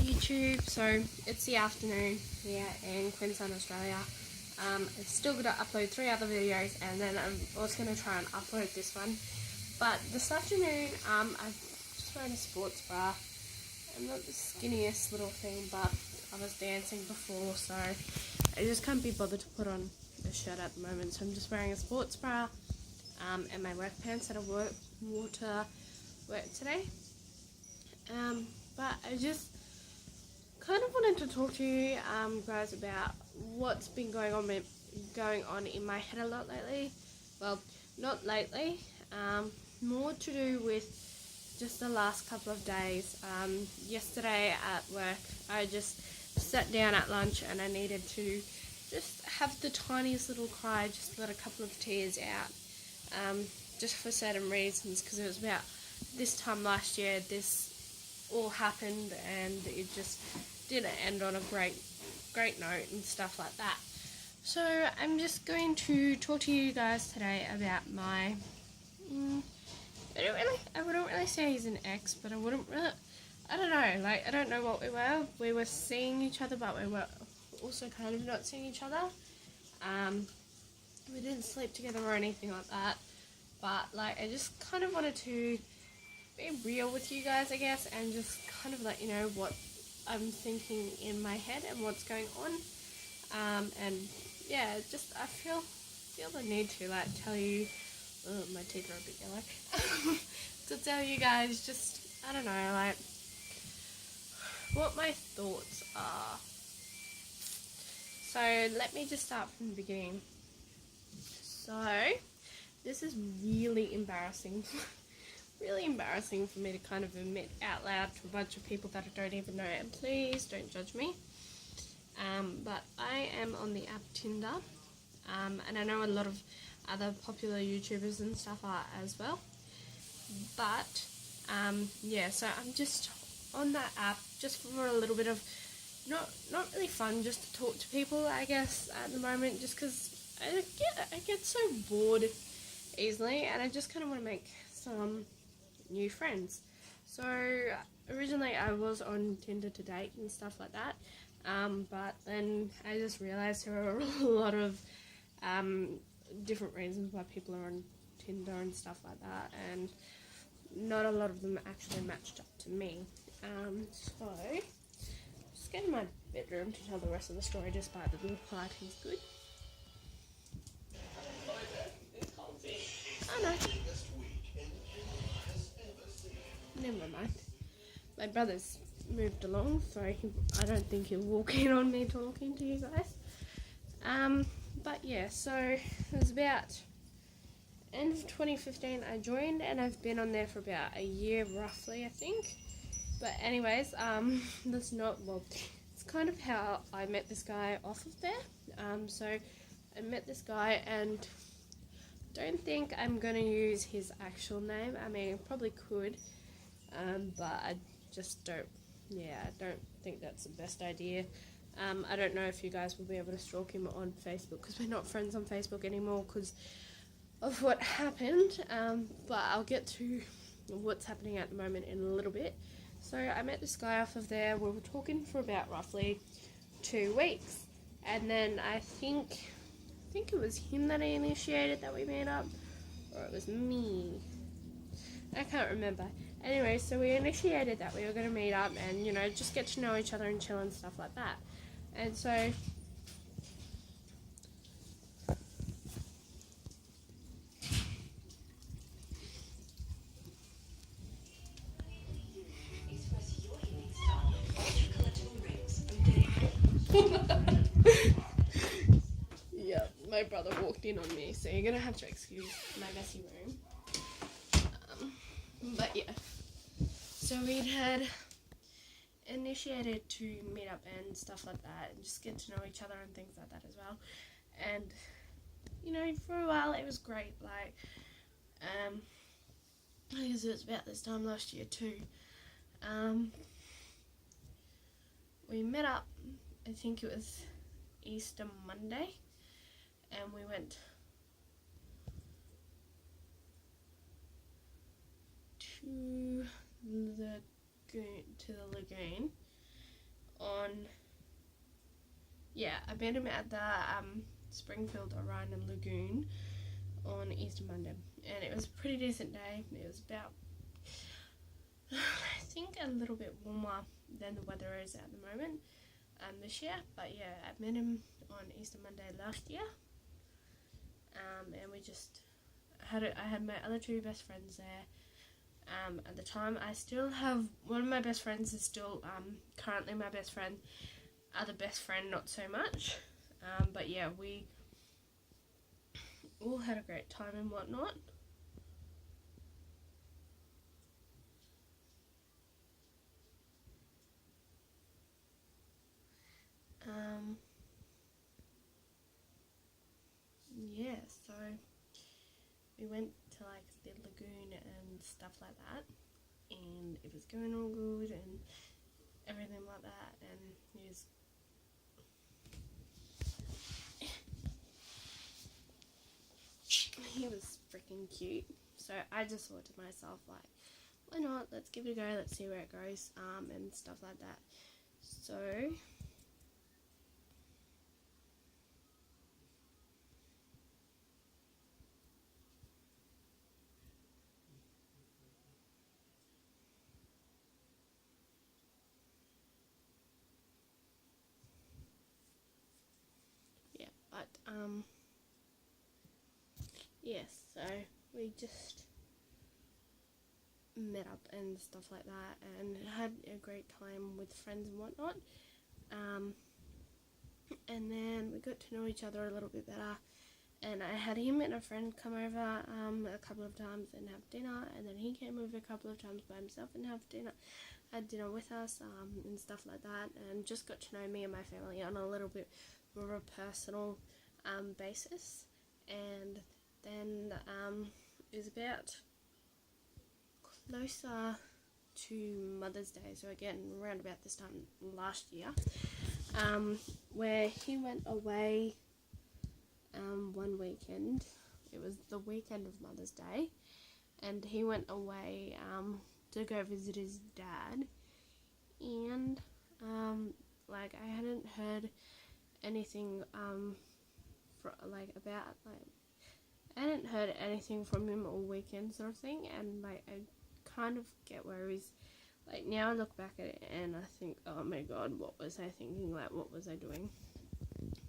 YouTube. So it's the afternoon here in Queensland, Australia. I've still got to upload 3 other videos, and then I'm also going to try and upload this one. But this afternoon, I've just wearing a sports bra. I'm not the skinniest little thing, but I was dancing before, so I just can't be bothered to put on a shirt at the moment. So I'm just wearing a sports bra and my work pants that I wore to work today. But I just kind of wanted to talk to you guys about what's been going on in my head a lot lately. Well, not lately, more to do with just the last couple of days. Yesterday at work, I just sat down at lunch and I needed to just have the tiniest little cry, just let a couple of tears out, just for certain reasons, because it was about this time last year this all happened, and it just didn't end on a great note and stuff like that. So I'm just going to talk to you guys today about my I wouldn't really say he's an ex, but I don't know, I don't know what we were. We were seeing each other, but we were also kind of not seeing each other. We didn't sleep together or anything like that, but I just kind of wanted to be real with you guys, I guess, and just kind of let you know what I'm thinking in my head and what's going on. And yeah, just I feel the need to tell you. My teeth are a bit yellow. To tell you guys, just I don't know, what my thoughts are. So let me just start from the beginning. So this is really embarrassing. Really embarrassing for me to kind of admit out loud to a bunch of people that I don't even know, and please don't judge me. But I am on the app Tinder, and I know a lot of other popular YouTubers and stuff are as well. But yeah, so I'm just on that app just for a little bit of not really fun, just to talk to people, I guess, at the moment, just because I get so bored easily, and I just kind of want to make some new friends. So originally I was on Tinder to date and stuff like that, but then I just realized there are a lot of different reasons why people are on Tinder and stuff like that, and not a lot of them actually matched up to me. So just get in my bedroom to tell the rest of the story, despite the lighting's good. Oh no. Never mind. My brother's moved along, so I don't think he'll walk in on me talking to you guys. But yeah, so it was about end of 2015 I joined, and I've been on there for about a year roughly, I think. But anyways, that's not, well, it's kind of how I met this guy off of there. So I met this guy, and don't think I'm going to use his actual name. I mean, I probably could, but I just don't think that's the best idea. I don't know if you guys will be able to stalk him on Facebook, because we're not friends on Facebook anymore because of what happened, but I'll get to what's happening at the moment in a little bit. So I met this guy off of there. We were talking for about roughly 2 weeks, and then I think it was him that initiated that we met up, or it was me. I can't remember. Anyway, so we initiated that we were going to meet up and, just get to know each other and chill and stuff like that. And so yeah, my brother walked in on me, so you're going to have to excuse my messy room. But yeah, so we had initiated to meet up and stuff like that, and just get to know each other and things like that as well. And for a while it was great. I guess it was about this time last year too. We met up, I think it was Easter Monday, and we went to the lagoon, I met him at the Springfield Orion Lagoon on Easter Monday, and it was a pretty decent day. It was about, I think, a little bit warmer than the weather is at the moment this year, but yeah, I met him on Easter Monday last year, and we just I had my other two best friends there. At the time, I still have one of my best friends is still currently my best friend. Other best friend, not so much. But yeah, we all had a great time and whatnot. Yeah, so we went to like the lagoon and stuff like that, and it was going all good and everything like that, and he was freaking cute. So I just thought to myself, like, why not? Let's give it a go. Let's see where it goes, and stuff like that. So yeah, but yes, so we just met up and stuff like that, and had a great time with friends and whatnot. And then we got to know each other a little bit better, and I had him and a friend come over a couple of times and have dinner, and then he came over a couple of times by himself and had dinner with us, and stuff like that, and just got to know me and my family on a little bit more of a personal basis. And then it was about closer to Mother's Day, so again around about this time last year, where he went away one weekend. It was the weekend of Mother's Day, and he went away to go visit his dad, and like I hadn't heard anything I hadn't heard anything from him all weekend, sort of thing, and like I kind of get where he's like. Now I look back at it and I think, oh my god, what was I thinking? Like, what was I doing?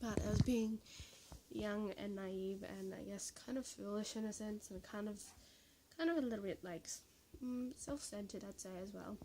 But I was being young and naive, and I guess kind of foolish in a sense, and kind of a little bit like self-centered, I'd say, as well.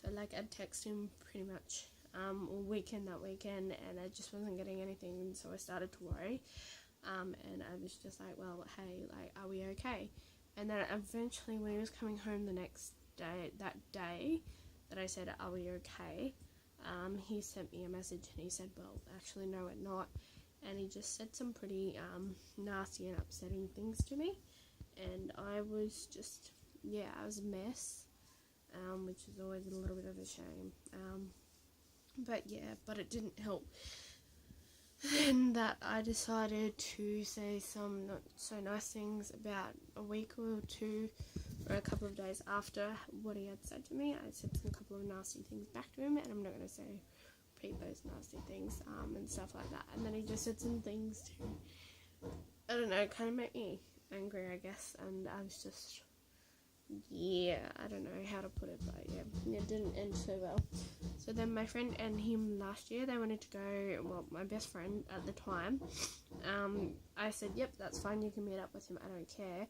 So like I'd text him pretty much all weekend that weekend, and I just wasn't getting anything, and so I started to worry. And I was just like, well, hey, like, are we okay? And then eventually, when he was coming home the next day, that I said, are we okay? He sent me a message and he said, well, actually, no, we're not. And he just said some pretty nasty and upsetting things to me. And I was just, I was a mess, which is always a little bit of a shame. But it didn't help. Then that I decided to say some not so nice things about a week or two, or a couple of days after what he had said to me. I said some couple of nasty things back to him, and I'm not going to repeat those nasty things and stuff like that. And then he just said some things to, I don't know, kind of make me angry, I guess. And I was just, I don't know how to put it, but it didn't end so well. So then my friend and him last year, they wanted to go, well, my best friend at the time, I said, yep, that's fine, you can meet up with him, I don't care.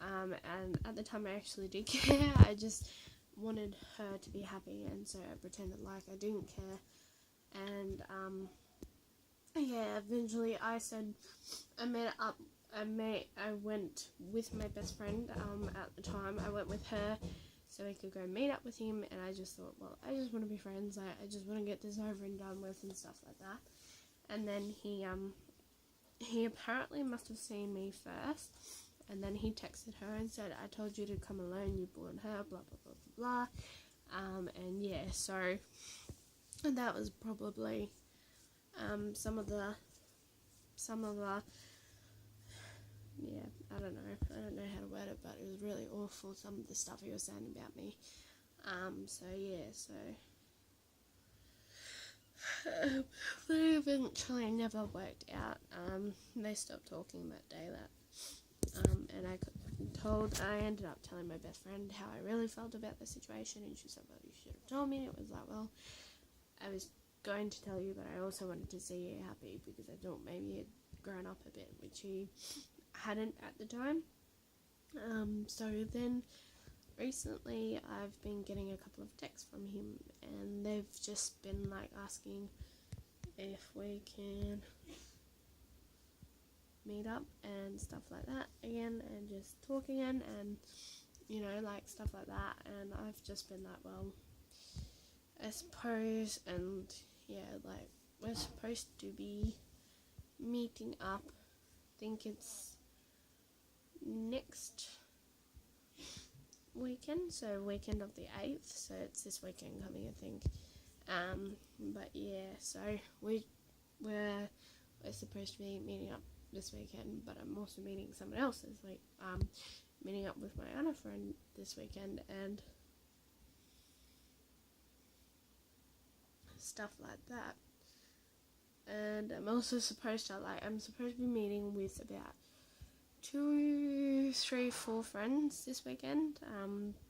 And at the time I actually did care. I just wanted her to be happy, and so I pretended like I didn't care. And eventually I said I went with my best friend at the time. I went with her so I could go meet up with him, and I just thought, well, I just want to be friends. I just want to get this over and done with and stuff like that. And then he apparently must have seen me first, and then he texted her and said, I told you to come alone, you bullied her, blah blah blah blah blah. So that was probably some of the I don't know how to word it, but it was really awful, some of the stuff he was saying about me. They eventually never worked out. They stopped talking that day. And I ended up telling my best friend how I really felt about the situation, and she said, well, you should have told me. It was like, well, I was going to tell you, but I also wanted to see you happy, because I thought maybe he'd grown up a bit, which he hadn't at the time. So then recently I've been getting a couple of texts from him, and they've just been like asking if we can meet up and stuff like that again, and just talk again, and like stuff like that. And I've just been like, well, I suppose, and yeah, like we're supposed to be meeting up. I think it's next weekend, so weekend of the 8th, so it's this weekend coming, I think. But yeah, so we're supposed to be meeting up this weekend, but I'm also meeting someone else this week. Meeting up with my other friend this weekend, and stuff like that. And I'm also supposed to be meeting with about 2, 3, 4 friends this weekend,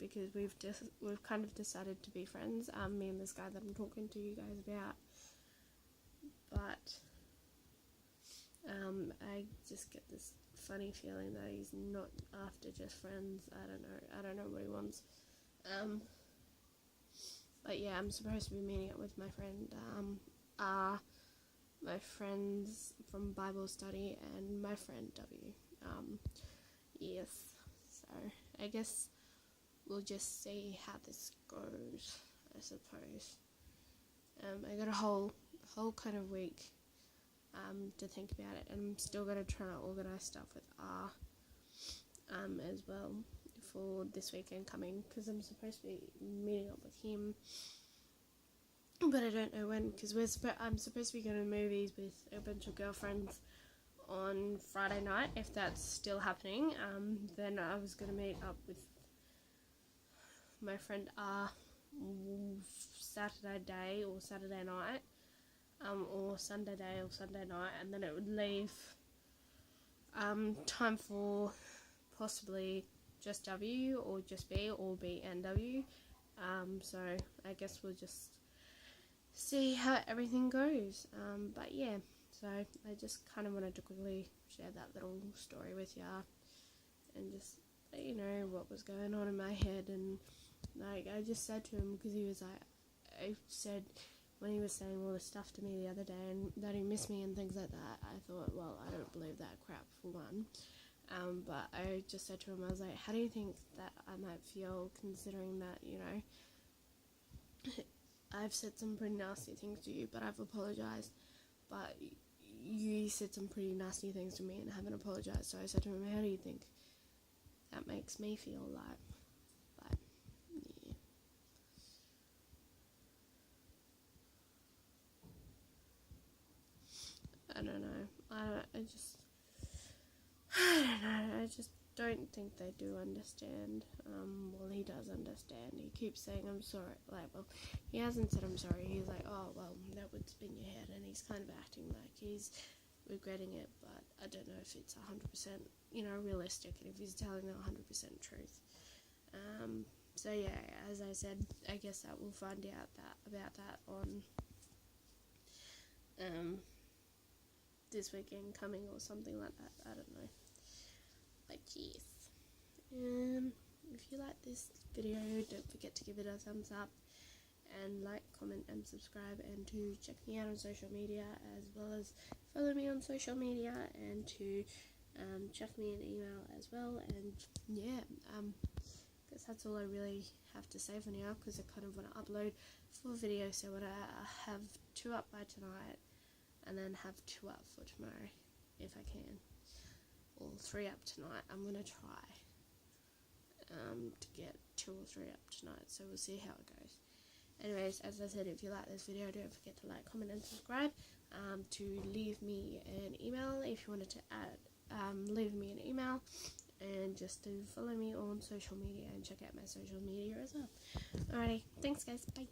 because we've kind of decided to be friends, me and this guy that I'm talking to you guys about. But I just get this funny feeling that he's not after just friends. I don't know what he wants. But yeah, I'm supposed to be meeting up with my friend, my friends from Bible study, and my friend W. Yes, so I guess we'll just see how this goes, I suppose. I got a whole kind of week to think about it, and I'm still going to try to organise stuff with R as well for this weekend coming, because I'm supposed to be meeting up with him, but I don't know when, because I'm supposed to be going to movies with a bunch of girlfriends on Friday night, if that's still happening. Then I was going to meet up with my friend R Saturday day or Saturday night, or Sunday day or Sunday night, and then it would leave time for possibly just W or just B, or B and W. So I guess we'll just see how everything goes. But yeah, so I just kind of wanted to quickly share that little story with ya, and just let you know what was going on in my head. And like, I just said to him, because he was like, I said when he was saying all this stuff to me the other day, and that he missed me and things like that, I thought, well, I don't believe that crap, for one. But I just said to him, I was like, how do you think that I might feel, considering that, I've said some pretty nasty things to you, but I've apologised, but you said some pretty nasty things to me and haven't apologised. So I said to him, how do you think that makes me feel? Like yeah. I don't know. I just don't think they do understand. Well, he does understand. He keeps saying, I'm sorry. Like, well, he hasn't said I'm sorry. He's like, oh, well, that would spin your head. And he's kind of acting like he's regretting it, but I don't know if it's 100%, realistic, and if he's telling the 100% truth. So yeah, as I said, I guess that we'll find out about that on this weekend coming, or something like that. I don't know. But yes. If you like this video, don't forget to give it a thumbs up, and like, comment, and subscribe, and to check me out on social media, as well as follow me on social media, and to check me an email as well. And yeah, guess that's all I really have to say for now, because I kind of want to upload 4 videos, so I want to have 2 up by tonight, and then have 2 up for tomorrow, if I can, or 3 up tonight. I'm going to try to get 2 or 3 up tonight, so we'll see how it goes. Anyways, as I said, if you like this video, don't forget to like, comment, and subscribe. To leave me an email if you wanted to leave me an email, and just to follow me on social media and check out my social media as well. Alrighty, thanks guys, bye.